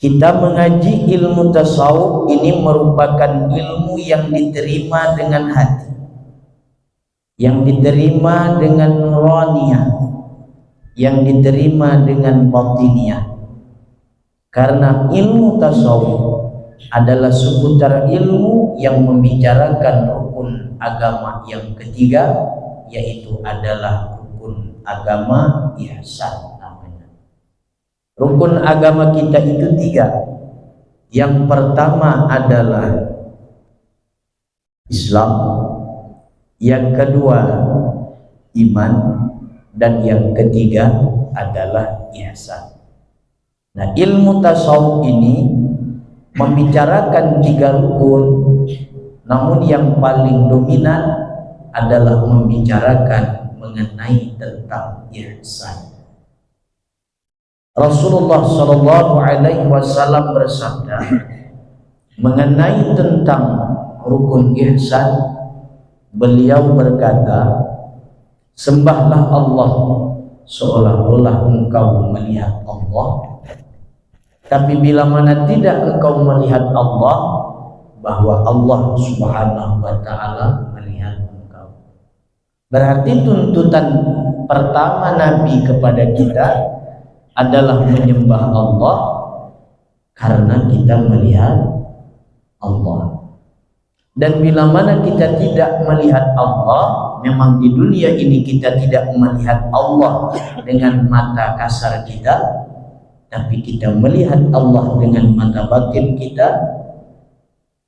Kita mengaji ilmu tasawuf ini merupakan ilmu yang diterima dengan hati, yang diterima dengan nuraniyah, yang diterima dengan batiniyah. Karena ilmu tasawuf adalah seputar ilmu yang membicarakan rukun agama yang ketiga, yaitu adalah rukun agama ihsan. Rukun agama kita itu 3. Yang pertama adalah Islam, yang kedua iman, dan yang ketiga adalah ihsan. Nah, ilmu tasawuf ini membicarakan 3 rukun, namun yang paling dominan adalah membicarakan mengenai tentang ihsan. Rasulullah Shallallahu Alaihi Wasallam bersabda mengenai tentang rukun ihsan, beliau berkata, sembahlah Allah seolah-olah engkau melihat Allah, tapi bila mana tidak engkau melihat Allah, bahwa Allah Subhanahu wa Ta'ala melihat engkau. Berarti tuntutan pertama Nabi kepada kita adalah menyembah Allah karena kita melihat Allah. Dan bila mana kita tidak melihat Allah, memang di dunia ini kita tidak melihat Allah dengan mata kasar kita, tapi kita melihat Allah dengan mata batin kita,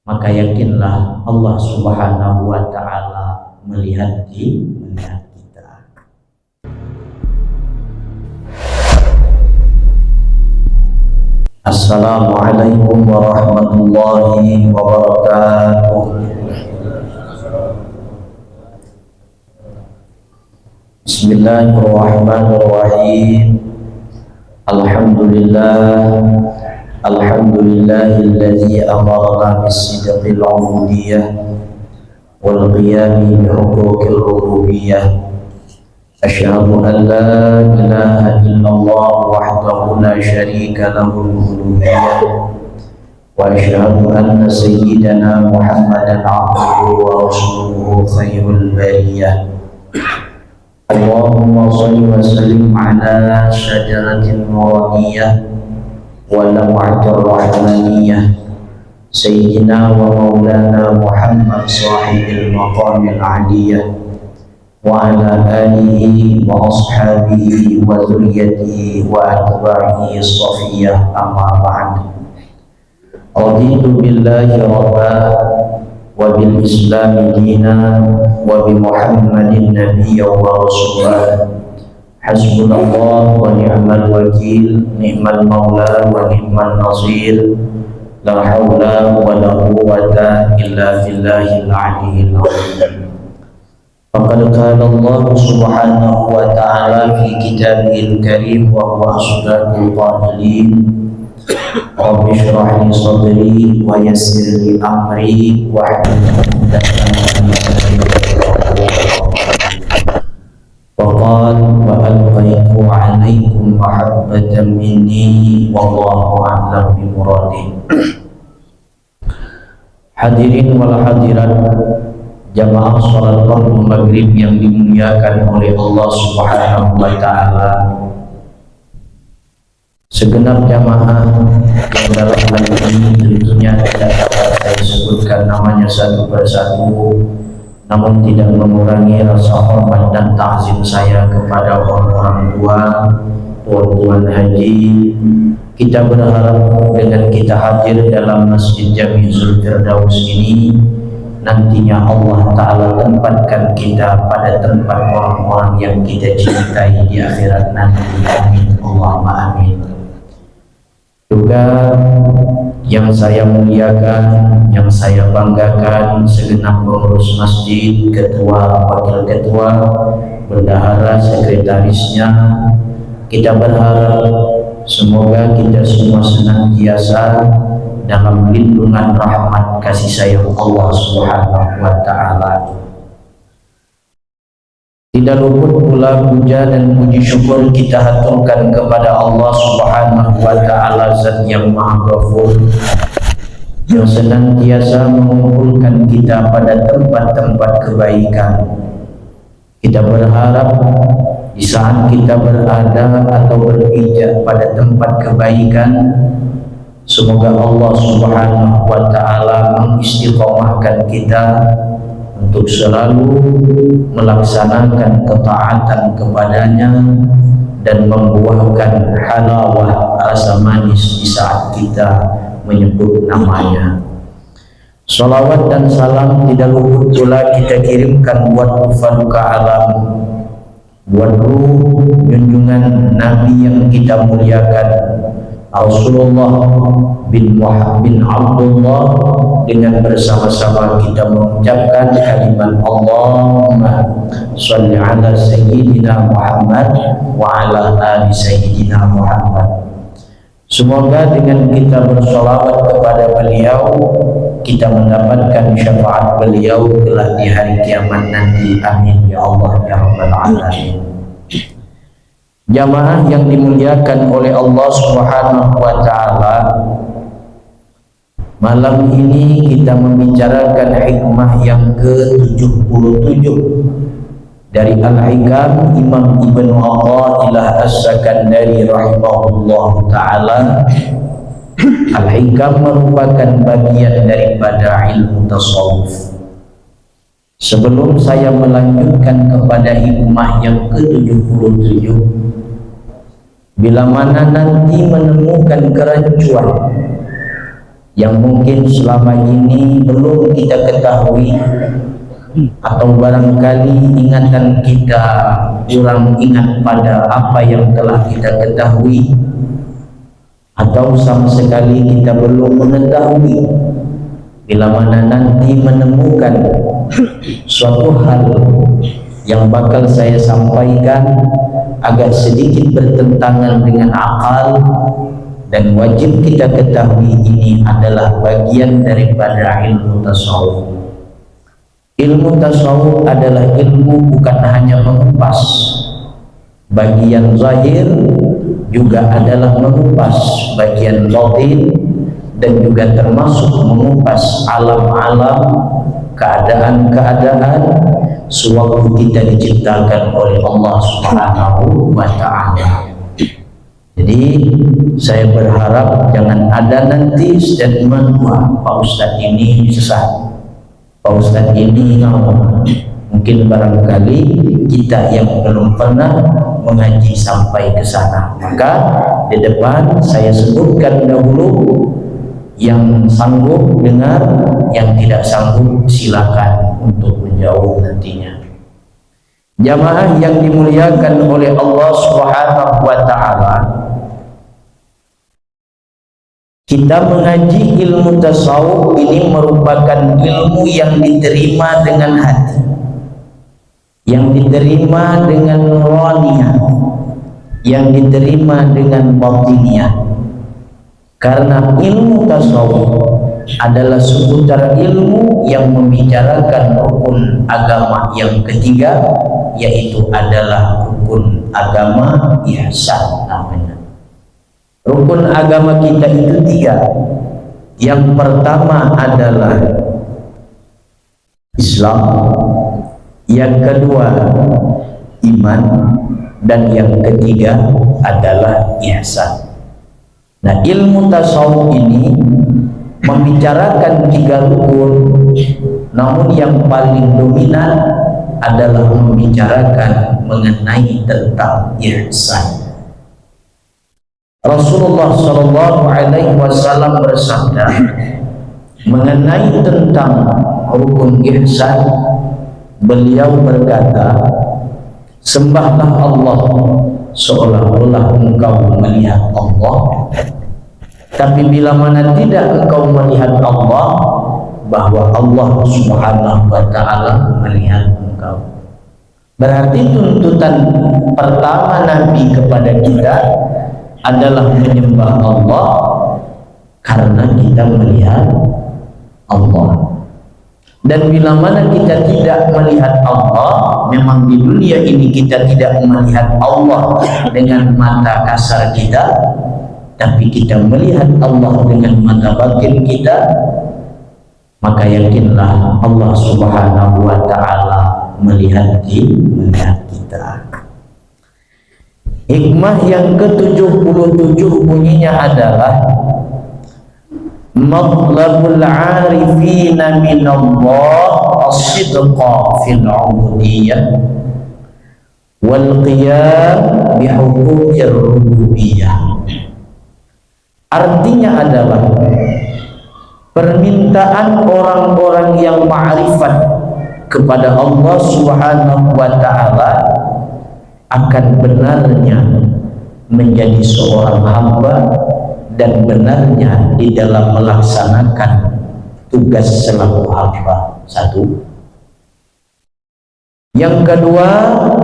maka yakinlah Allah Subhanahu wa Ta'ala melihat kita. Assalamualaikum warahmatullahi wabarakatuh. Bismillahirrahmanirrahim. Alhamdulillahilladzi amarna bis-sidqil 'ubudiyyah wal qiyami bi huquqil rububiyyah. Asyhadu an la ilaha illallah wahdahu la syarika lahul uluhiyyah wa asyhadu anna sayyidana Muhammadan 'abduhu wa rasuluhu khairul bariyah. Allahumma shalli wa sallim ala syajaratin nuraniyah wa lam'atir rahmaniyah sayyidina wa maulana Muhammad sahibil maqamil 'aliyah wa ala alihi wa ashabihi wa dzurriyyatihi wa atba'ihi as-safiyyah, amma ba'd. Raditu billahi rabba wa bil islami dina wa bi Muhammadin nabiyya wa rasulah. Hasbunallah wa ni'mal wakil, ni'mal maula wa ni'mal nasir. La haula wa la quwwata illa billahil aliyyil azim. Faqad qala Allah Subhanahu wa ta'ala fi kitabihil karim wa huwa asdaqul qailin. Rabbi shrah li sadri wa yassir li amri wahlul 'uqdatam min lisani yafqahu qawli. Wa qala wa alqaitu 'alaikum mahabbatan minni wallahu a'lam bi muradih. Hadirin wal hadirat jamaah salat maghrib yang dimuliakan oleh Allah Subhanahu wa Ta'ala, segenap jamaah yang dalam hal ini tentunya tidak dapat saya sebutkan namanya satu persatu, namun tidak mengurangi rasa hormat dan ta'zim saya kepada orang-orang tua, tuan-tuan haji. Kita berharap dengan kita hadir dalam Masjid Jami'ul Firdaus ini, nantinya Allah Ta'ala tempatkan kita pada tempat orang-orang yang kita cintai di akhirat nanti. Amin, Allahumma amin. Juga yang saya muliakan, yang saya banggakan, segenap pengurus masjid, ketua, wakil ketua, bendahara, sekretarisnya. Kita berharap semoga kita semua senantiasa dalam lindungan rahmat kasih sayang Allah Subhanahu wa Ta'ala. Tidak luput pula puja dan puji syukur kita haturkan kepada Allah Subhanahu wa Ta'ala, Zat yang Maha Ghafur, yang senantiasa mengumpulkan kita pada tempat-tempat kebaikan. Kita berharap di saat kita berada atau berpijak pada tempat kebaikan, semoga Allah Subhanahu wa Ta'ala mengistiqomahkan kita untuk selalu melaksanakan ketaatan kepadanya dan membuahkan halawah rasa manis di saat kita menyebut namanya. Salawat dan salam tidak luput pula kita kirimkan buat ufaduka alam, buat ruh junjungan Nabi yang kita muliakan, Rasulullah bin Muhammad bin Abdullah, dengan bersama-sama kita mengucapkan kalimat Allahumma sholli ala sayyidina Muhammad wa ala ali sayyidina Muhammad. Semoga dengan kita bersolawat kepada beliau kita mendapatkan syafaat beliau kelak di hari kiamat nanti. Amin ya Allah ya rabbal alamin. Jamaah yang dimuliakan oleh Allah Subhanahu wa Ta'ala, malam ini kita membicarakan hikmah yang ke-77 dari Al-Hikam Imam Ibnu Athaillah As-Sakandari rahimahullah ta'ala. Al-Hikam merupakan bagian daripada ilmu tasawuf. Sebelum saya melanjutkan kepada hikmah yang ke-77, bila mana nanti menemukan kerancuan yang mungkin selama ini belum kita ketahui, atau barangkali ingatan kita kurang ingat pada apa yang telah kita ketahui, atau sama sekali kita belum mengetahui, bila mana nanti menemukan suatu hal yang bakal saya sampaikan agak sedikit bertentangan dengan akal dan wajib kita ketahui ini adalah bagian daripada ilmu tasawuf. Ilmu tasawuf adalah ilmu bukan hanya mengupas bagian zahir, juga adalah mengupas bagian batin, dan juga termasuk mengupas alam-alam, keadaan-keadaan sewaktu kita diciptakan oleh Allah Subhanahu wa Ta'ala. Jadi saya berharap jangan ada nanti statement, wah Pak Ustadz ini sesat, Pak Ustadz ini ngawur. Mungkin barangkali kita yang belum pernah mengaji sampai ke sana. Maka di depan saya sebutkan dahulu, yang sanggup dengar, yang tidak sanggup silakan untuk menjauh nantinya. Jamaah yang dimuliakan oleh Allah Subhanahu wa Ta'ala, kita mengaji ilmu tasawuf ini merupakan ilmu yang diterima dengan hati, yang diterima dengan nuraniah, yang diterima dengan batiniah. Karena ilmu tasawuf adalah seputar ilmu yang membicarakan rukun agama yang ketiga, yaitu adalah rukun agama ihsan namanya. Rukun agama kita itu tiga. Yang pertama adalah Islam, yang kedua iman, dan yang ketiga adalah ihsan. Nah, ilmu tasawuf ini membicarakan tiga rukun, namun yang paling dominan adalah membicarakan mengenai tentang ihsan. Rasulullah Shallallahu Alaihi Wasallam bersabda mengenai tentang rukun ihsan, beliau berkata, sembahlah Allah seolah-olah engkau melihat Allah, tapi bila mana tidak engkau melihat Allah, bahwa Allah Subhanahu wa Ta'ala melihat engkau. Berarti tuntutan pertama Nabi kepada kita adalah menyembah Allah karena kita melihat Allah. Dan bila mana kita tidak melihat Allah, memang di dunia ini kita tidak melihat Allah dengan mata kasar kita, tapi kita melihat Allah dengan mata batin kita, maka yakinlah Allah Subhanahu wa ta'ala melihat kita. Hikmah yang ke-77 bunyinya adalah matlabul arifina minallah as-sidqa fil ubudiyyah wal qiyam bihuquqir rububiyyah. Artinya adalah permintaan orang-orang yang ma'rifat kepada Allah Subhanahu wa ta'ala akan benarnya menjadi seorang hamba dan benarnya di dalam melaksanakan tugas selaku hamba. Satu. Yang kedua,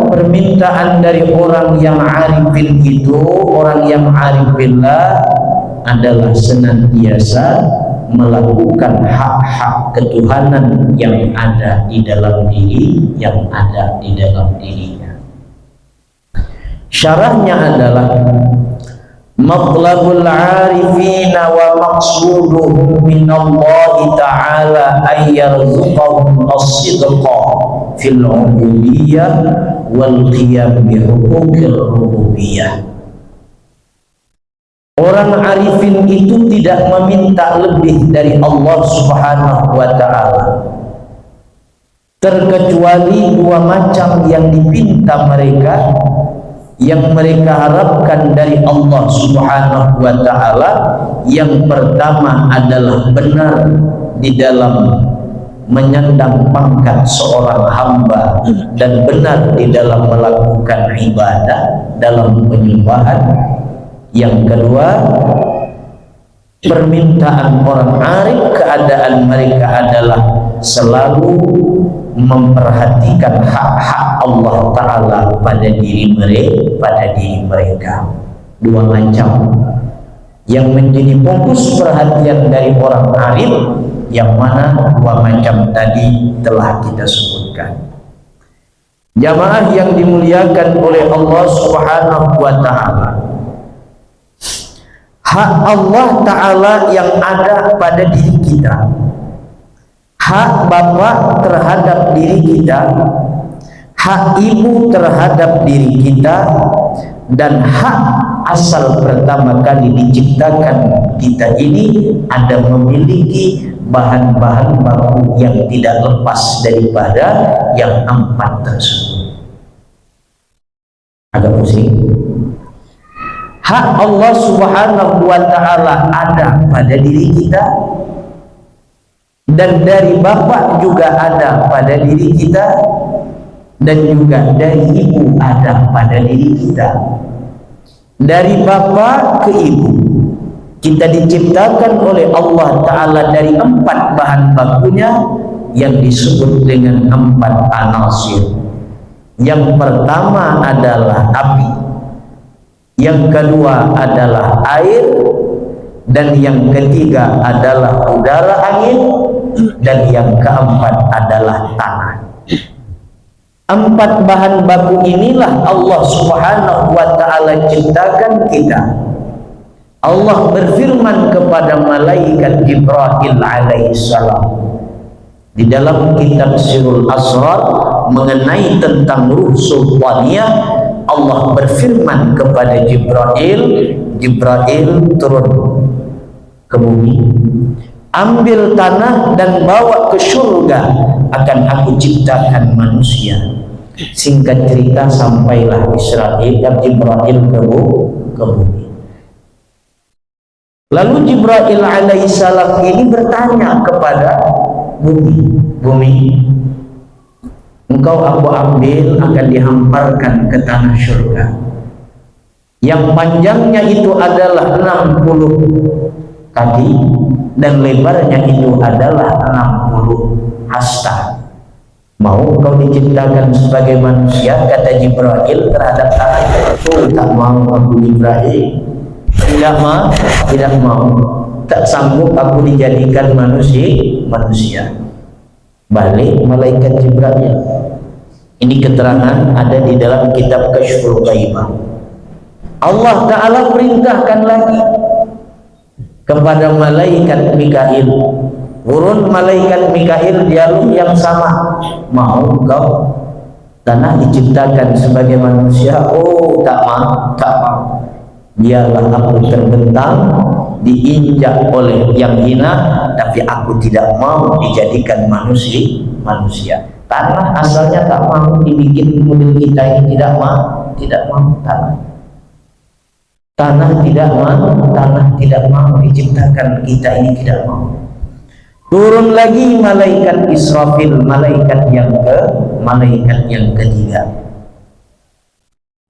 permintaan dari orang yang arifin itu, orang yang arifillah adalah senantiasa melakukan hak-hak ketuhanan yang ada di dalam diri, yang ada di dalam dirinya. Syarahnya adalah matlabul arifina wa maqsuduhum minallahi ta'ala ayyarzuqahum as-sidqa fil ubudiyyah wal qiyam bi huquqir rububiyyah. Orang arifin itu tidak meminta lebih dari Allah Subhanahu wa ta'ala, terkecuali dua macam yang dipinta mereka, yang mereka harapkan dari Allah Subhanahu wa ta'ala. Yang pertama adalah benar di dalam menyandang pangkat seorang hamba dan benar di dalam melakukan ibadah, dalam penyembahan. Yang kedua, permintaan orang arif, keadaan mereka adalah selalu memperhatikan hak-hak Allah Ta'ala pada diri mereka. Dua macam yang menjadi fokus perhatian dari orang arif, yang mana dua macam tadi telah kita sebutkan. Jamaah yang dimuliakan oleh Allah Subhanahu wa ta'ala, hak Allah Ta'ala yang ada pada diri kita, hak bapak terhadap diri kita, hak ibu terhadap diri kita, dan hak asal pertama kali diciptakan kita ini ada memiliki bahan-bahan baku yang tidak lepas daripada yang empat tersebut. Agak pusing. Hak Allah Subhanahu wa ta'ala ada pada diri kita, dan dari bapak juga ada pada diri kita, dan juga dari ibu ada pada diri kita. Dari bapak ke ibu kita diciptakan oleh Allah Ta'ala dari empat bahan bakunya yang disebut dengan empat anasir. Yang pertama adalah api, yang kedua adalah air, dan yang ketiga adalah udara angin, dan yang keempat adalah tanah. Empat bahan baku inilah Allah Subhanahu wa ta'ala ciptakan kita. Allah berfirman kepada malaikat Jibril alaihissalam di dalam kitab Sirul Asrar mengenai tentang ruh sultaniyah. Allah berfirman kepada Jibril, Jibril turun ke bumi, ambil tanah dan bawa ke surga, akan aku ciptakan manusia. Singkat cerita, sampailah Jibril ke bumi. Lalu Jibril alaihissalam ini bertanya kepada bumi, engkau aku ambil akan dihamparkan ke tanah surga yang panjangnya itu adalah 60 kaki dan lebarnya itu adalah 60 hasta. Mau kau diciptakan sebagai manusia? Kata Jibril terhadap tanah. Tak mau aku Jibril, tidak mau, tak sanggup aku dijadikan manusia. Balik malaikat Jibril, Ini keterangan ada di dalam kitab Kasyful Ghaibah. Allah Ta'ala perintahkan lagi kepada malaikat Mikail, turun malaikat Mikail, dialog yang sama. Mau kau tanah diciptakan sebagai manusia? Oh, tak mau, tak mau. Biarlah aku terbentang, diinjak oleh yang hina, tapi aku tidak mau dijadikan manusia. Tanah asalnya tak mau dibikin model kita ini, tidak mau tanah tidak mau diciptakan kita ini, tidak mau. Turun lagi malaikat Israfil, malaikat yang ketiga.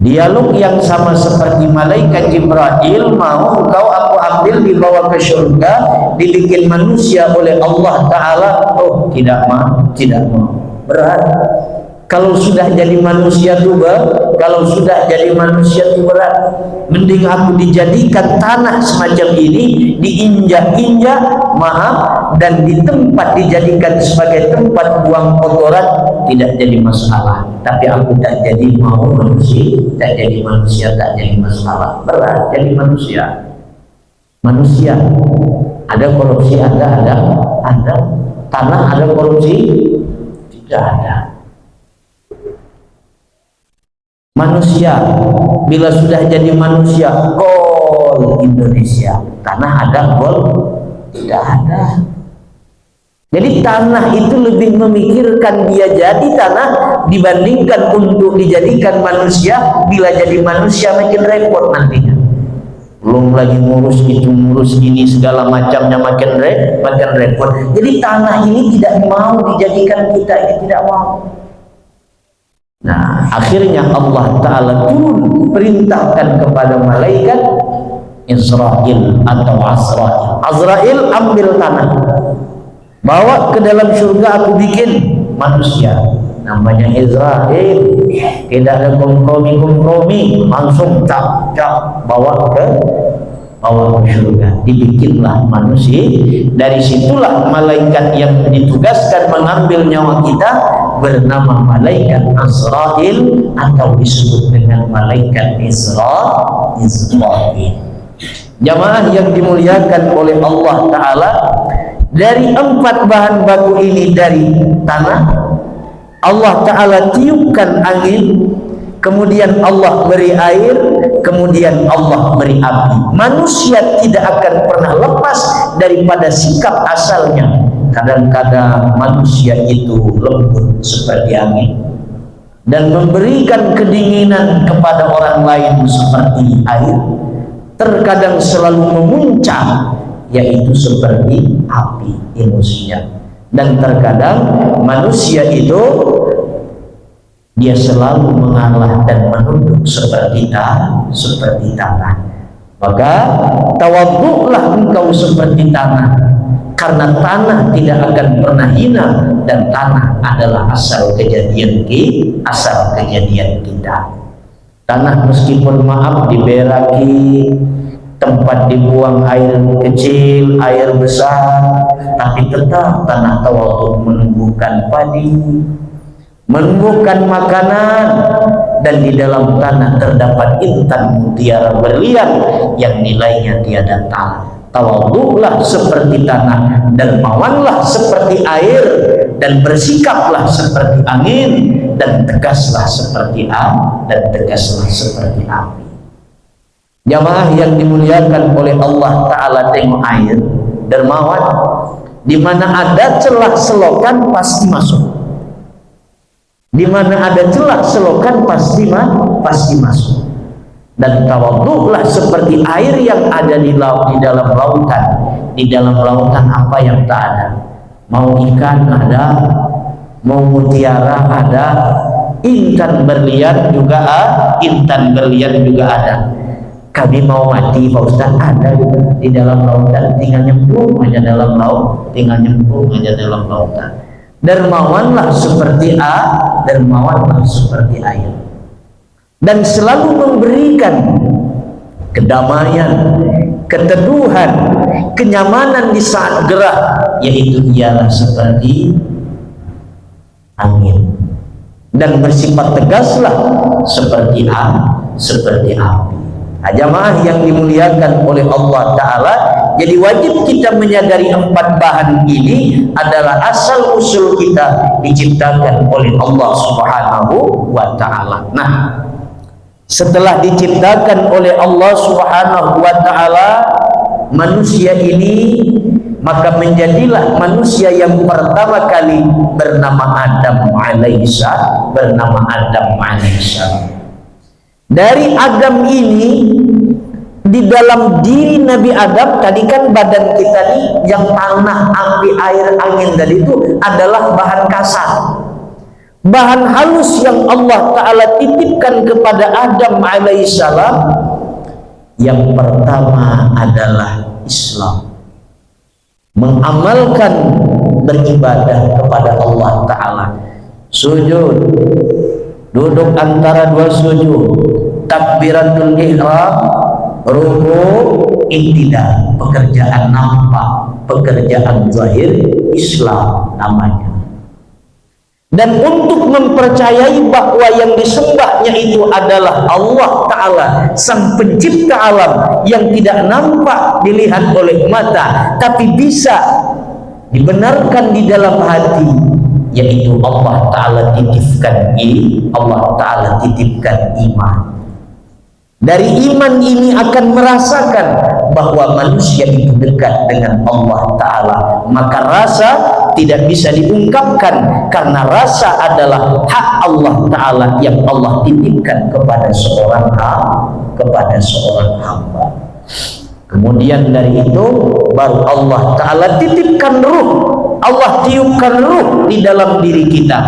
Dialog yang sama seperti malaikat Jibril, mau engkau aku ambil dibawa ke surga, dibikin manusia oleh Allah Ta'ala? Oh, tidak mau. Berat. Kalau sudah jadi manusia itu berat. Mending aku dijadikan tanah semacam ini, diinjak-injak, dan di tempat dijadikan sebagai tempat buang kotoran, tidak jadi masalah. Tapi aku tak jadi manusia, tak jadi masalah. Berat jadi manusia. Ada korupsi, ada. Tanah ada korupsi? Tidak ada. Manusia bila sudah jadi manusia, gol Indonesia. Tanah ada gol? Tidak ada. Jadi tanah itu lebih memikirkan dia jadi tanah dibandingkan untuk dijadikan manusia. Bila jadi manusia makin repot nantinya. Belum lagi ngurus itu, ngurus ini, segala macamnya makin repot. Jadi tanah ini tidak mau dijadikan kita, ini tidak mau. Nah, akhirnya Allah Ta'ala turun perintahkan kepada malaikat Israel atau Azrail, ambil tanah, bawa ke dalam surga, aku bikin manusia namanya Israel, tidak ada kompromi, langsung cap bawa ke surga, dibikinlah manusia. Dari situlah malaikat yang ditugaskan mengambil nyawa kita bernama malaikat Azrail, atau disebut dengan malaikat Israel. Jamaah yang dimuliakan oleh Allah Ta'ala, dari 4 bahan baku ini dari tanah, Allah Ta'ala tiupkan angin, kemudian Allah beri air, kemudian Allah beri api. Manusia tidak akan pernah lepas daripada sikap asalnya. Kadang-kadang manusia itu lembut seperti angin dan memberikan kedinginan kepada orang lain seperti air. Terkadang selalu memuncak, yaitu seperti api emosinya. Dan terkadang manusia itu dia selalu mengalah dan menunduk seperti tanah. Maka tawadhu'lah engkau seperti tanah, karena tanah tidak akan pernah hina, dan tanah adalah asal kejadian kita. Tanah meskipun maaf diberaki, tempat dibuang air kecil, air besar, tapi tetap tanah tawadhu menumbuhkan padi, menumbuhkan makanan, dan di dalam tanah terdapat intan mutiara berlian yang nilainya tiada tara. Tawadhu'lah seperti tanah, dermawanlah seperti air, dan bersikaplah seperti angin, dan tegaslah seperti api. Jamaah yang dimuliakan oleh Allah Ta'ala, tengok air, dermawan, di mana ada celah selokan pasti masuk. Di mana ada celah selokan pasti masuk. Dan tawadhu'lah seperti air yang ada di dalam lautan. Di dalam lautan apa yang tak ada? Mau ikan ada, mau mutiara ada, intan berlian juga ada. Kami mau mati Pak Ustaz, ada juga di dalam lautan, tinggal nyemplung aja dalam lautan. Dermawanlah seperti air, dan selalu memberikan kedamaian, keteduhan, kenyamanan di saat gerah, yaitu ialah seperti angin. dan bersifat tegaslah seperti api. Nah, jamaah yang dimuliakan oleh Allah Ta'ala, jadi wajib kita menyadari 4 bahan ini adalah asal usul kita diciptakan oleh Allah Subhanahu wa Ta'ala. Nah, setelah diciptakan oleh Allah Subhanahu wa Ta'ala manusia ini, maka menjadilah manusia yang pertama kali bernama Adam alaihissalam. Dari Adam ini, di dalam diri Nabi Adam, tadi kan badan kita nih yang tanah, api, air, angin tadi itu adalah bahan kasar, bahan halus yang Allah Ta'ala titipkan kepada Adam alaihissalam. Yang pertama adalah Islam, mengamalkan beribadah kepada Allah Ta'ala, sujud, duduk antara 2 sujud, takbiratul ihram, ruku, iktidal, pekerjaan nampak, pekerjaan zahir, Islam namanya. Dan untuk mempercayai bahwa yang disembahnya itu adalah Allah Ta'ala, sang pencipta alam yang tidak nampak dilihat oleh mata, tapi bisa dibenarkan di dalam hati, yaitu Allah Ta'ala titipkan iman. Dari iman ini akan merasakan bahwa manusia itu dekat dengan Allah Ta'ala. Maka rasa tidak bisa diungkapkan, karena rasa adalah hak Allah Ta'ala yang Allah titipkan kepada seorang hamba. Kemudian dari itu baru Allah Ta'ala titipkan ruh, Allah tiupkan ruh di dalam diri kita.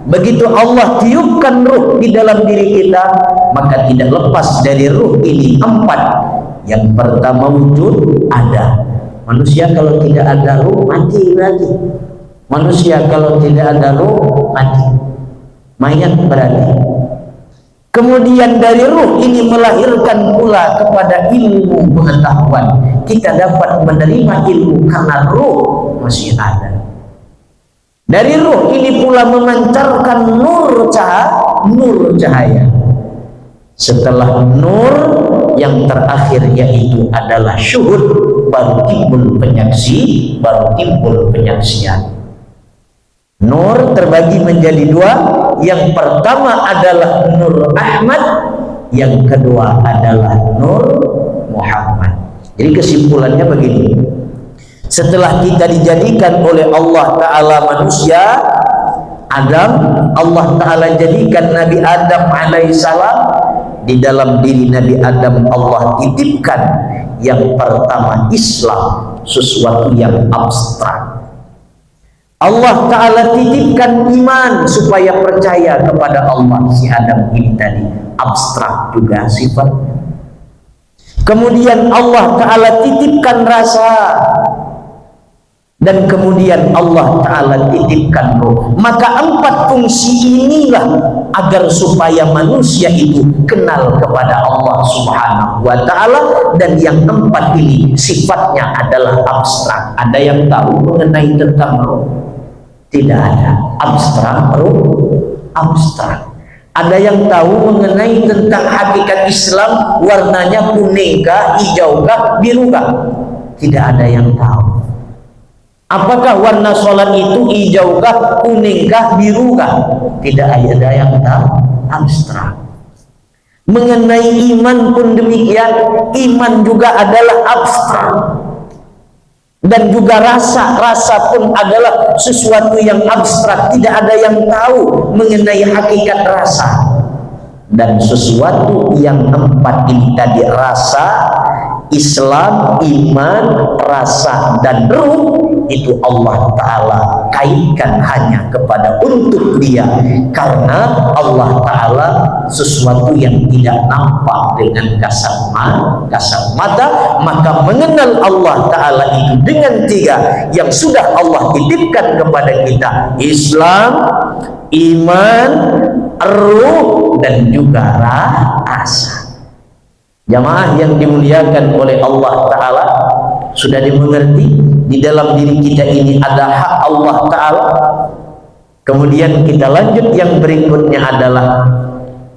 Begitu Allah tiupkan ruh di dalam diri kita, maka tidak lepas dari ruh ini 4. Yang pertama wujud, ada. Manusia kalau tidak ada ruh mati berarti. Manusia kalau tidak ada ruh mati, mayat berarti. Kemudian dari ruh ini melahirkan pula kepada ilmu pengetahuan. Kita dapat menerima ilmu karena ruh masih ada. Dari ruh ini pula memancarkan nur cahaya. Setelah nur, yang terakhir yaitu adalah syuhud, baru timbul penyaksian. Nur terbagi menjadi 2. Yang pertama adalah Nur Ahmad, yang kedua adalah Nur Muhammad. Jadi kesimpulannya begini: setelah kita dijadikan oleh Allah Ta'ala manusia, Adam, Allah Ta'ala jadikan Nabi Adam alaihissalam. Di dalam diri Nabi Adam Allah titipkan yang pertama Islam, sesuatu yang abstrak. Allah Ta'ala titipkan iman supaya percaya kepada Allah. Si Adam ini tadi abstrak juga sifatnya. Kemudian Allah Ta'ala titipkan rasa, dan kemudian Allah Ta'ala titipkan roh. Maka 4 fungsi inilah agar supaya manusia itu kenal kepada Allah Subhanahu wa Ta'ala. Dan yang 4 ini sifatnya adalah abstrak. Ada yang tahu mengenai tentang roh? Tidak ada. Abstrak, roh abstrak. Ada yang tahu mengenai tentang hakikat Islam, warnanya kuningkah, hijaukah, birukah? Tidak ada yang tahu. Apakah warna sholat itu hijaukah, kuningkah, birukah? Tidak ada yang tahu. Abstrak. Mengenai iman pun demikian. Iman juga adalah abstrak. Dan juga rasa pun adalah sesuatu yang abstrak. Tidak ada yang tahu mengenai hakikat rasa. Dan sesuatu yang 4 ini tadi, rasa, Islam, iman, rasa, dan ruh, itu Allah Ta'ala kaitkan hanya kepada untuk dia, karena Allah Ta'ala sesuatu yang tidak nampak dengan kasat mata. Maka mengenal Allah Ta'ala itu dengan 3 yang sudah Allah titipkan kepada kita: Islam, iman, ruh, dan juga rasa. Jamaah yang dimuliakan oleh Allah Ta'ala, sudah dimengerti di dalam diri kita ini ada hak Allah Ta'ala. Kemudian kita lanjut, yang berikutnya adalah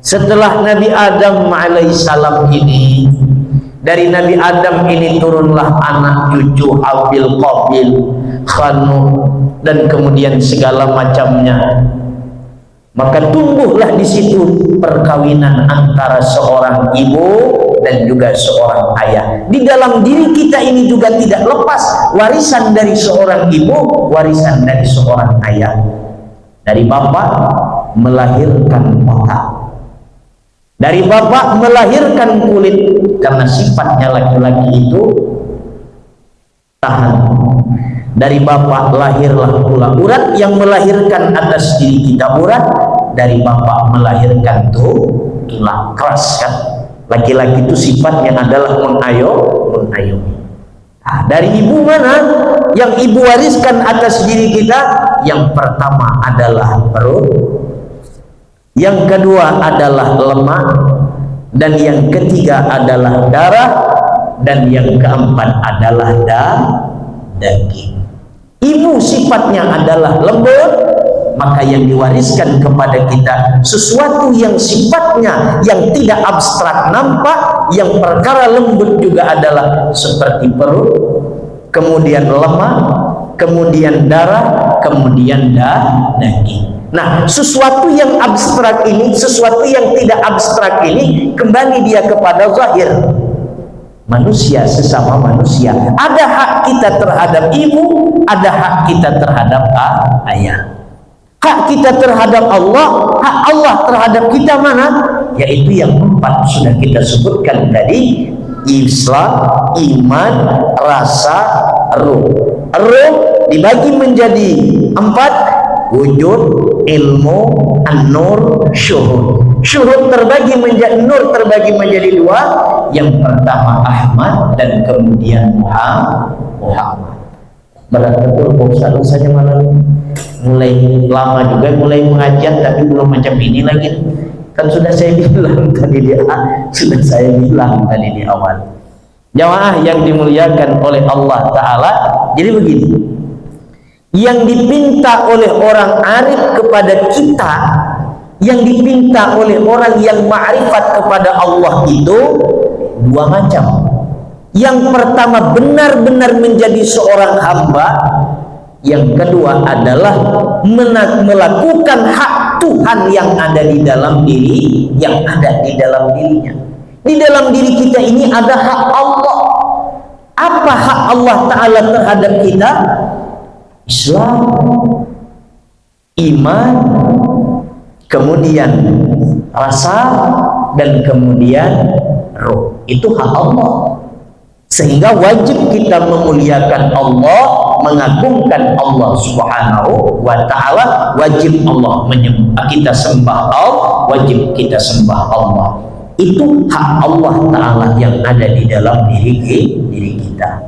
setelah Nabi Adam alaihissalam ini, dari Nabi Adam ini turunlah anak cucu Habil, Qabil, Khanun, dan kemudian segala macamnya. Maka tumbuhlah di situ perkawinan antara seorang ibu dan juga seorang ayah. Di dalam diri kita ini juga tidak lepas warisan dari seorang ibu, warisan dari seorang ayah. Dari bapak melahirkan otak, dari bapak melahirkan kulit, karena sifatnya laki-laki itu tahan. Dari bapak lahirlah pula urat yang melahirkan atas diri kita urat. Dari bapak melahirkan tulang keras, kan? Laki-laki itu sifatnya adalah mengayomi. Nah, dari ibu mana yang ibu wariskan atas diri kita? Yang pertama adalah perut, yang kedua adalah lemak, dan yang ketiga adalah darah, dan yang keempat adalah daging. Ibu sifatnya adalah lembut, maka yang diwariskan kepada kita sesuatu yang sifatnya yang tidak abstrak nampak. Yang perkara lembut juga adalah seperti perut, kemudian lemak, kemudian darah, kemudian daging. Nah, sesuatu yang abstrak ini, sesuatu yang tidak abstrak ini, kembali dia kepada zahir. Manusia sesama manusia, ada hak kita terhadap ibu, ada hak kita terhadap ayah. Hak kita terhadap Allah, hak Allah terhadap kita mana? Yaitu yang empat sudah kita sebutkan tadi: Islam, iman, rasa, ruh. Ruh dibagi menjadi empat: wujud, ilmu, an-nur, syuhud. Syuhud terbagi menjadi, nur terbagi menjadi dua. Yang pertama Ahmad, dan kemudian Muhammad. Berat betul Pak Ustaz saja malam mulai lama juga mulai mengajar, tapi belum macam ini lagi. Kan sudah saya bilang tadi di awal. Jamaah yang dimuliakan oleh Allah Ta'ala, jadi begini, yang dipinta oleh orang arif kepada kita, yang dipinta oleh orang yang ma'rifat kepada Allah itu dua macam. Yang pertama benar-benar menjadi seorang hamba. Yang kedua adalah melakukan hak Tuhan yang ada di dalam diri, yang ada di dalam dirinya. Di dalam diri kita ini ada hak Allah. Apa hak Allah Ta'ala terhadap kita? Islam, iman, kemudian rasa, dan kemudian roh. Itu hak Allah. Sehingga wajib kita memuliakan Allah, mengagungkan Allah Subhanahu wa Ta'ala. Wajib kita sembah Allah, wajib kita sembah Allah. Itu hak Allah Ta'ala yang ada di dalam diri kita.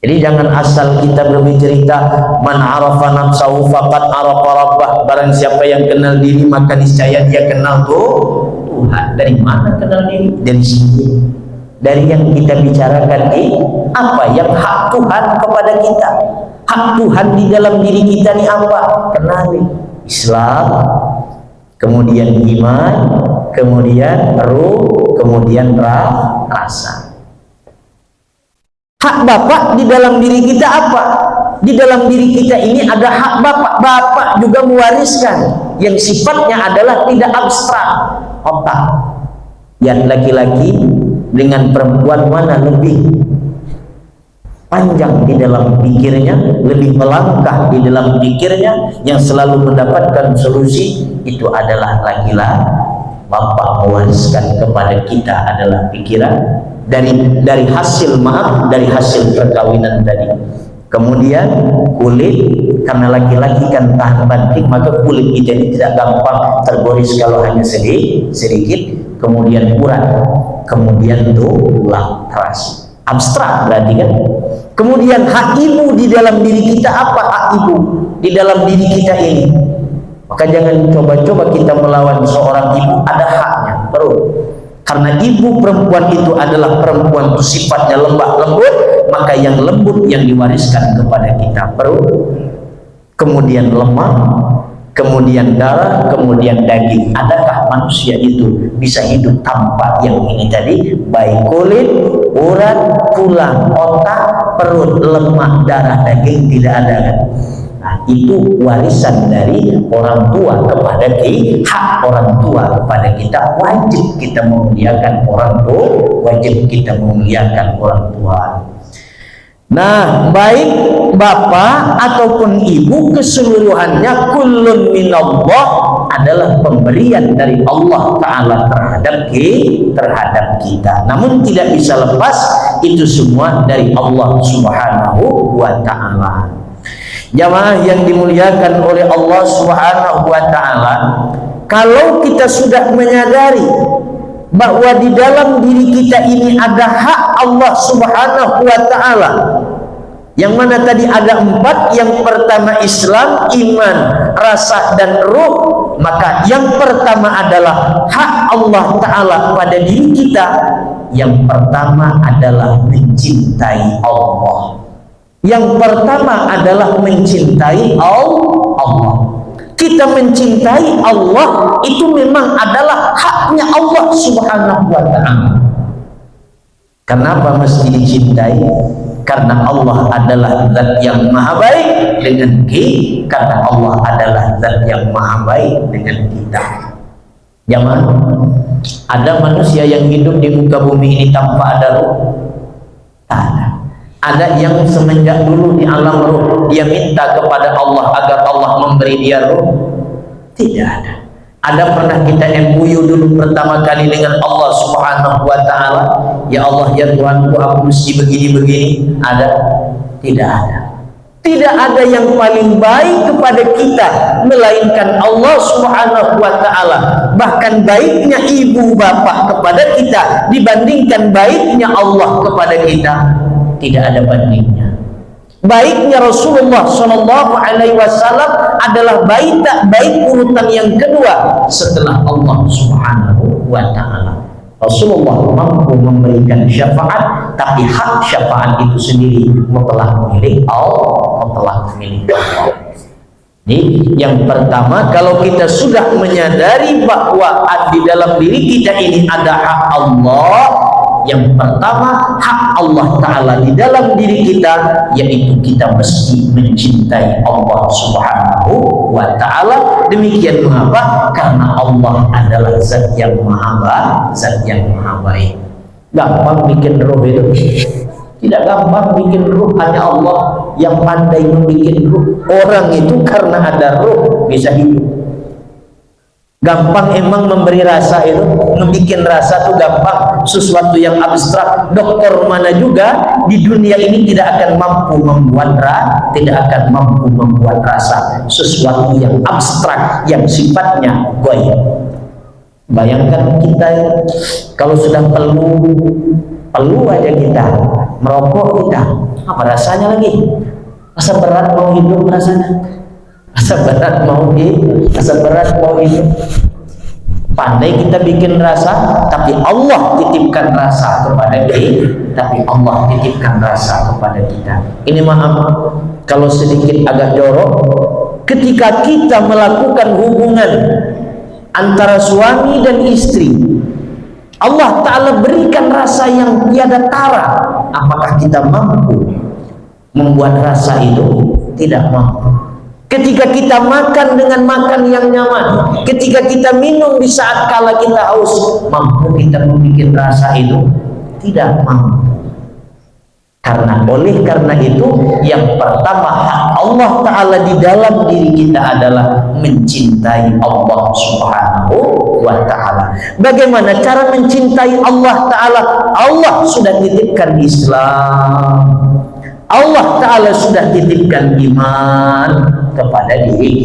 Jadi jangan asal kita berbicara man arafa nafsahu faqad arafa rabbah. Barang siapa yang kenal diri maka niscaya dia kenal Tuhan. Dari mana kenal diri? Dari sini. Dari yang kita bicarakan ini, apa yang hak Tuhan kepada kita? Hak Tuhan di dalam diri kita ini apa? Kenali Islam, kemudian iman, kemudian ruh, kemudian rasa. Hak bapak di dalam diri kita apa? Di dalam diri kita ini ada hak bapak. Bapak juga mewariskan yang sifatnya adalah tidak abstrak. Otak. Yang laki-laki dengan perempuan mana lebih panjang di dalam pikirnya, lebih melangkah di dalam pikirnya, yang selalu mendapatkan solusi itu adalah laki-laki. Bapak mewariskan kepada kita adalah pikiran dari hasil perkawinan tadi. Kemudian kulit, karena laki-laki kan tahan banting, maka kulit kita ini tidak gampang tergoris kalau hanya sedikit. Kemudian urat, kemudian tulang keras. Abstrak berarti kan. Kemudian hak ibu di dalam diri kita apa? Hak ibu di dalam diri kita ini. Maka jangan coba-coba kita melawan seorang ibu, ada haknya perut. Karena ibu perempuan itu adalah perempuan itu sifatnya lembut, maka yang lembut yang diwariskan kepada kita perut, kemudian lemak, kemudian darah, kemudian daging. Adakah manusia itu bisa hidup tanpa yang ini tadi? Baik kulit, urat, tulang, otak, perut, lemak, darah, daging, tidak ada kan? Nah, itu warisan dari orang tua kepada kita, hak orang tua kepada kita. Wajib kita memuliakan orang tua, wajib kita memuliakan orang tua. Nah, baik bapak ataupun ibu keseluruhannya kullun minallah adalah pemberian dari Allah Ta'ala terhadap kita. Namun tidak bisa lepas, itu semua dari Allah Subhanahu wa Ta'ala. Jamaah yang dimuliakan oleh Allah Subhanahu wa Ta'ala, kalau kita sudah menyadari bahwa di dalam diri kita ini ada hak Allah Subhanahu wa Ta'ala, yang mana tadi ada 4. Yang pertama Islam, iman, rasa, dan ruh. Maka yang pertama adalah hak Allah Ta'ala pada diri kita. Yang pertama adalah mencintai Allah. Yang pertama adalah mencintai Allah. Kita mencintai Allah itu memang adalah haknya Allah Subhanahu wa Ta'ala. Kenapa mesti dicintai? Karena Allah adalah zat yang maha baik dengan kita. Karena Allah adalah zat yang maha baik dengan kita. Jamaah, ada manusia yang hidup di muka bumi ini tanpa ada ruh? Ada. Ada yang semenjak dulu di alam ruh dia minta kepada Allah agar Allah memberi dia ruh? Tidak ada. Ada pernah kita MOU dulu pertama kali dengan Allah Subhanahu wa Ta'ala, ya Allah ya Tuhanku aku mesti begini-begini? Ada? Tidak ada. Tidak ada yang paling baik kepada kita melainkan Allah Subhanahu wa Ta'ala. Bahkan baiknya ibu bapak kepada kita dibandingkan baiknya Allah kepada kita, tidak ada bandingnya. Baiknya Rasulullah Shallallahu Alaihi Wasallam adalah baik urutan yang kedua setelah Allah Subhanahu wa Ta'ala. Rasulullah mampu memberikan syafaat, tapi hak syafaat itu sendiri mutlak milik Allah. Jadi yang pertama, kalau kita sudah menyadari bahwa di dalam diri kita ini ada hak Allah, yang pertama hak Allah Ta'ala di dalam diri kita, yaitu kita mesti mencintai Allah Subhanahu wa Ta'ala. Demikian mengapa? Karena Allah adalah zat yang maha baik. Gampang bikin ruh itu? Tidak gampang bikin ruh, hanya Allah yang pandai membuat ruh. Orang itu karena ada ruh bisa hidup. Gampang emang memberi rasa itu, membuat rasa itu gampang, sesuatu yang abstrak. Dokter mana juga di dunia ini tidak akan mampu membuat rasa, sesuatu yang abstrak, yang sifatnya gaib. Bayangkan kita kalau sudah perlu aja kita merokok, kita apa rasanya lagi? Rasa berat mau hidup rasanya. Rasa berat mau hidup. Pandai kita bikin rasa, tapi Allah titipkan rasa kepada kita. Ini maaf kalau sedikit agak jorok, ketika kita melakukan hubungan antara suami dan istri, Allah Ta'ala berikan rasa yang tiada tara. Apakah kita mampu membuat rasa itu? Tidak mampu. Ketika kita makan dengan makan yang nyaman, ketika kita minum di saat kala kita haus, mampu kita membuat rasa itu? Tidak mampu. Oleh karena itu, yang pertama hak Allah Ta'ala di dalam diri kita adalah mencintai Allah Subhanahu wa Ta'ala. Bagaimana cara mencintai Allah Ta'ala? Allah sudah titipkan Islam, Allah Ta'ala sudah titipkan iman kepada diri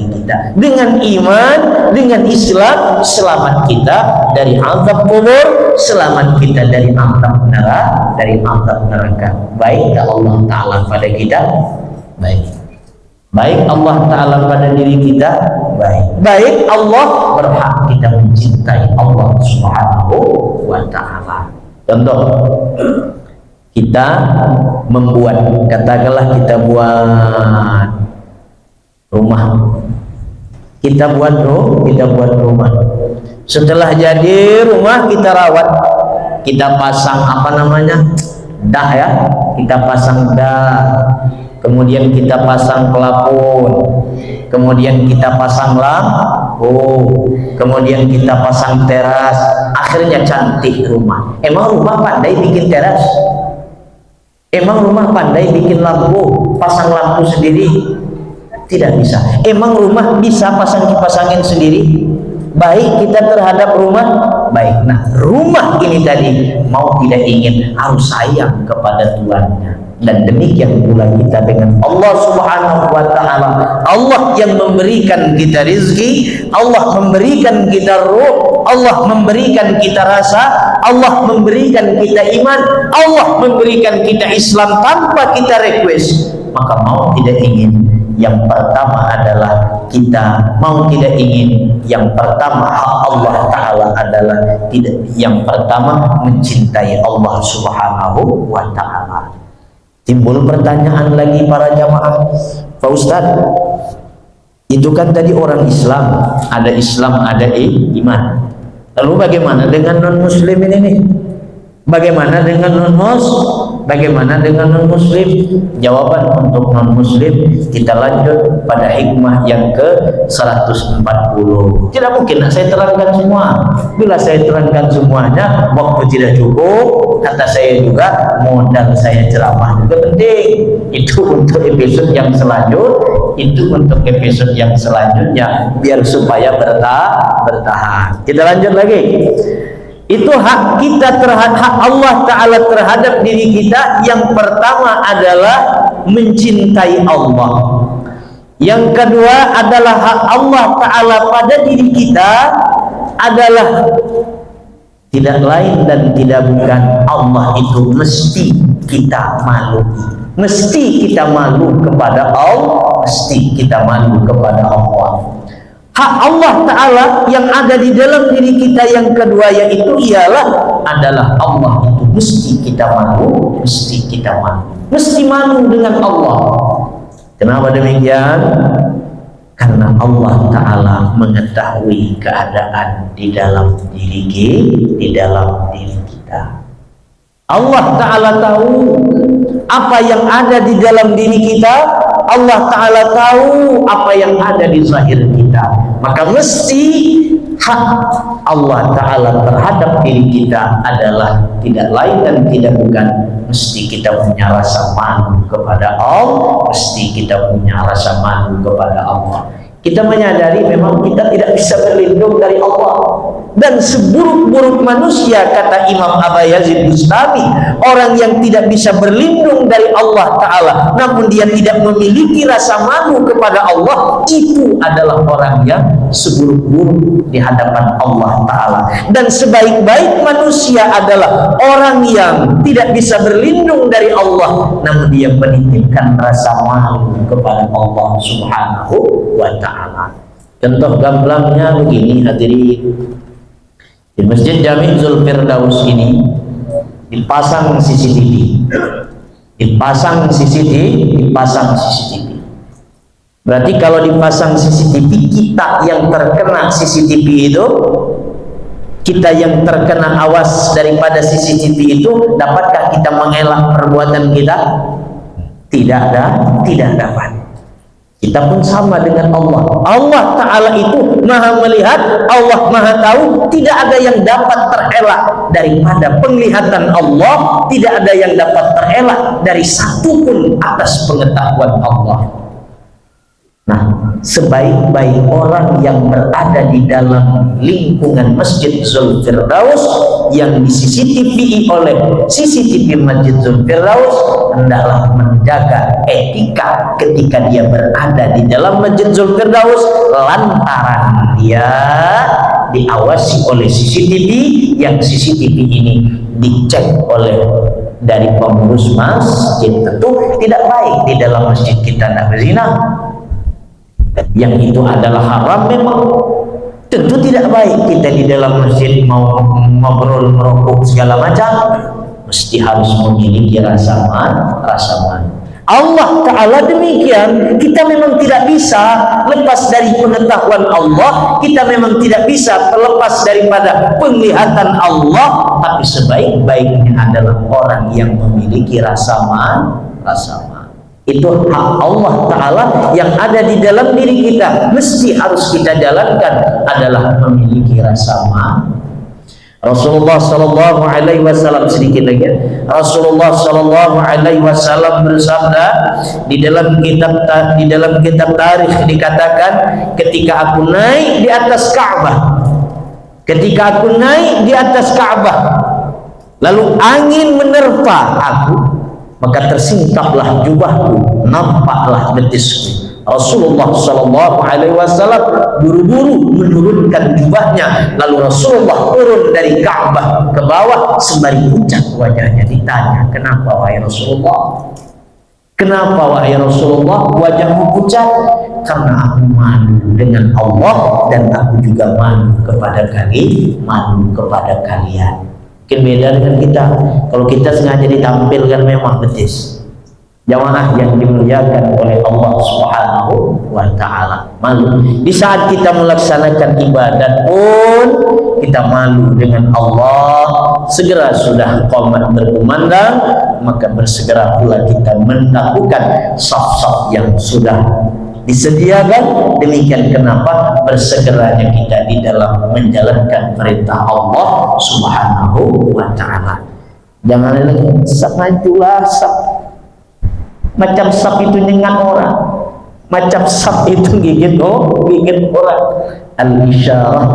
kita. Dengan iman, dengan Islam, selamat kita dari azab kubur, selamat kita dari azab neraka. Baik Allah Ta'ala pada kita, baik Allah Ta'ala pada diri kita, baik Allah, berhak kita mencintai Allah Subhanahu wa Ta'ala. Contoh, kita membuat, katakanlah kita buat Rumah kita buat rumah. Setelah jadi rumah kita rawat, kita pasang apa namanya, dah ya, kita pasang dah, kemudian kita pasang pelapon, kemudian kita pasang lampu, kemudian kita pasang teras, akhirnya cantik rumah. Emang rumah pandai bikin teras? Emang rumah pandai bikin lampu, pasang lampu sendiri? Tidak bisa. Emang rumah bisa pasangin sendiri? Baik kita terhadap rumah, baik. Nah, rumah ini tadi mau tidak ingin harus sayang kepada tuannya. Dan demikian pula kita dengan Allah Subhanahu wa ta'ala. Allah yang memberikan kita rizki, Allah memberikan kita ruh, Allah memberikan kita rasa, Allah memberikan kita iman, Allah memberikan kita Islam tanpa kita request. Maka mau tidak ingin, yang pertama adalah kita mau tidak ingin, yang pertama hak Allah Ta'ala adalah tidak, yang pertama mencintai Allah Subhanahu wa Ta'ala. Timbul pertanyaan lagi para jamaah, Pak Ustadz, itu kan tadi orang Islam, ada iman. Lalu bagaimana dengan non muslim ini nih? Bagaimana dengan non muslim? Jawaban untuk non muslim kita lanjut pada hikmah yang ke 140. Tidak mungkin saya terangkan semua. Bila saya terangkan semuanya waktu tidak cukup. Kata saya juga modal saya ceramah juga penting. Itu untuk episode yang selanjutnya biar supaya bertahan. Kita lanjut lagi. Itu hak kita terhadap hak Allah Ta'ala terhadap diri kita. Yang pertama adalah mencintai Allah. Yang kedua adalah hak Allah Ta'ala pada diri kita adalah tidak lain dan tidak bukan, Allah itu mesti kita malu. Mesti kita malu kepada Allah. Mesti kita malu kepada Allah. Hak Allah Ta'ala yang ada di dalam diri kita yang kedua yaitu adalah Allah itu mesti kita malu, mesti malu dengan Allah. Kenapa demikian? Karena Allah Ta'ala mengetahui keadaan di dalam diri kita. Allah Ta'ala tahu apa yang ada di dalam diri kita. Allah Ta'ala tahu apa yang ada di zahir kita. Maka mesti hak Allah Ta'ala terhadap diri kita adalah tidak lain dan tidak bukan, mesti kita punya rasa malu kepada Allah. Mesti kita punya rasa malu kepada Allah. Kita menyadari memang kita tidak bisa berlindung dari Allah. Dan seburuk-buruk manusia, kata Imam Aba Yazid Bustami, orang yang tidak bisa berlindung dari Allah Ta'ala namun dia tidak memiliki rasa malu kepada Allah, itu adalah orang yang seburuk-buruk di hadapan Allah Ta'ala. Dan sebaik-baik manusia adalah orang yang tidak bisa berlindung dari Allah namun dia menitipkan rasa malu kepada Allah Subhanahu wa Ta'ala. Contoh gamblangnya begini hadirin. Di Masjid Jami' Zul Firdaus ini dipasang CCTV. Berarti kalau dipasang CCTV, kita yang terkena CCTV itu, kita yang terkena awas daripada CCTV itu, dapatkah kita mengelak perbuatan kita? Tidak dapat. Kita pun sama dengan Allah. Allah Ta'ala itu maha melihat, Allah maha tahu. Tidak ada yang dapat terelak daripada penglihatan Allah. Tidak ada yang dapat terelak dari satu pun atas pengetahuan Allah. Nah, sebaik-baik orang yang berada di dalam lingkungan Masjid Zul Firdaus yang di CCTV oleh CCTV Masjid Zul Firdaus, hendaklah menjaga etika ketika dia berada di dalam Masjid Zul Firdaus, lantaran dia diawasi oleh CCTV, yang CCTV ini dicek oleh dari pengurus masjid. Tentu tidak baik di dalam masjid kita tidak berzina, yang itu adalah haram memang. Tentu tidak baik kita di dalam masjid mau ngobrol, merokok segala macam. Mesti harus memiliki rasa malu. Allah Ta'ala demikian. Kita memang tidak bisa lepas dari pengetahuan Allah, kita memang tidak bisa terlepas daripada penglihatan Allah, tapi sebaik-baiknya adalah orang yang memiliki rasa malu. Itu hak Allah Ta'ala yang ada di dalam diri kita, mesti harus kita jalankan, adalah memiliki rasa malu. Rasulullah Sallallahu Alaihi Wasallam, sedikit lagi. Rasulullah Sallallahu Alaihi Wasallam bersabda di dalam kitab tarikh dikatakan, ketika aku naik di atas Ka'bah, lalu angin menerpa aku, maka tersingkaplah jubahku, nampaklah betisku. Rasulullah Sallallahu Alaihi Wasallam buru-buru menurunkan jubahnya, lalu Rasulullah turun dari Ka'bah ke bawah sembari pucat wajahnya. Ditanya, kenapa wahai Rasulullah? Kenapa wahai Rasulullah wajahmu pucat? Karena aku malu dengan Allah dan aku juga malu kepada kalian. Mungkin beda dengan kita. Kalau kita sengaja ditampilkan memang betis. Jamaah yang dimuliakan oleh Allah Subhanahu wa Ta'ala, malu di saat kita melaksanakan ibadat pun kita malu dengan Allah. Segera sudah qomat berkumandang, maka bersegera pula kita mendahulukan saf-saf yang sudah disediakan. Demikian kenapa bersegeranya kita di dalam menjalankan perintah Allah Subhanahu wa Ta'ala. Jangan lagi majulah saf. Macam sap itu nyengat orang, macam sap itu gigit orang. Al-isyarah,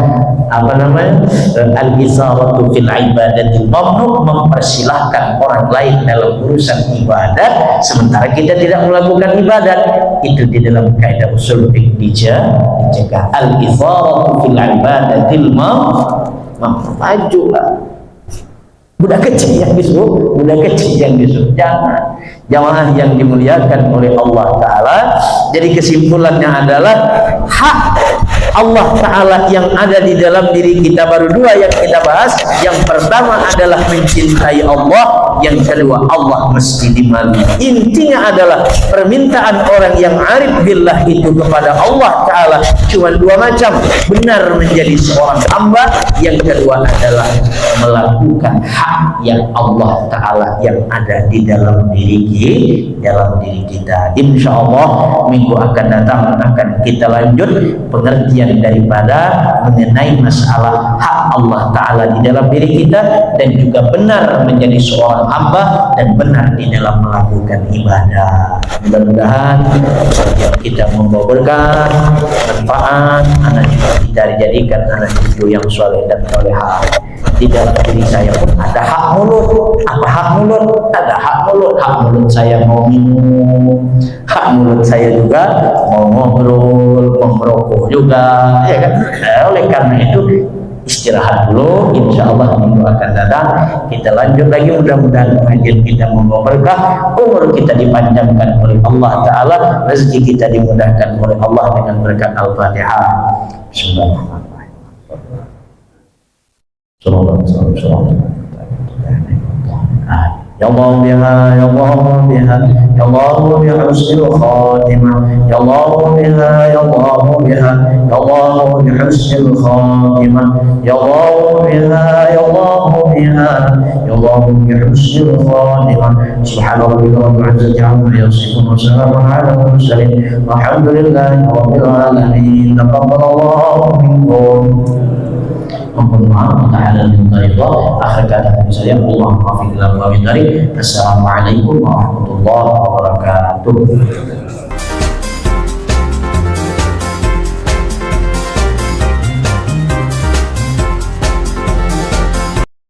al-isaratu fil ibadatil mamnu, mempersilahkan orang lain dalam urusan ibadat sementara kita tidak melakukan ibadat. Itu di dalam kaidah usul fiqh dicegah. Al-isaratu fil ibadatil mamnu, majulah. Budak kecil yang disuruh, jangan. Jamaah yang dimuliakan oleh Allah Ta'ala, jadi kesimpulannya adalah hak Allah Ta'ala yang ada di dalam diri kita baru dua yang kita bahas. Yang pertama adalah mencintai Allah, yang kedua Allah mesti dimalu. Intinya adalah permintaan orang yang arif billah itu kepada Allah Ta'ala cuma dua macam: benar menjadi seorang hamba, yang kedua adalah melakukan hak yang Allah Ta'ala yang ada di dalam diri kita. Insya Allah minggu akan datang akan kita lanjut pengertian daripada mengenai masalah hak Allah Ta'ala di dalam diri kita, dan juga benar menjadi seorang hamba dan benar di dalam melakukan ibadah. Mudah-mudahan kita membawa berkah, manfaat, anak juga kita dijadikan anak cucu yang soleh dan solehah. Di dalam diri saya pun ada hak mulut. Apa hak mulut? Ada hak mulut. Hak mulut saya mau minum, hak mulut saya juga mau ngobrol, mau merokok juga, ya kan? Oleh karena itu istirahat dulu. Insya Allah minggu akan datang kita lanjut lagi. Mudah-mudahan pengajian kita membawa berkah, umur kita dipanjangkan oleh Allah Ta'ala, rezeki kita dimudahkan oleh Allah dengan berkat Al-Fatihah. Bismillahirrahmanirrahim. Ya Allah biha, ya Allah biha, ya Allah biha husnul khatimah, ya Allah biha, ya Allah biha, ya Allah biha husnul khatimah, ya Allah biha, ya Allah biha, ya Allah biha husnul khatimah. Subhanallah wa bihamdihi amma yasifun wa salamun ala al-mursalin walhamdulillahi rabbil alamin. Taqabbalallahu minkum. Mohon maaf ta'ala min tariqah. Akhir kata saya, Allah maafin dalam kami dari. Assalamualaikum warahmatullahi wabarakatuh.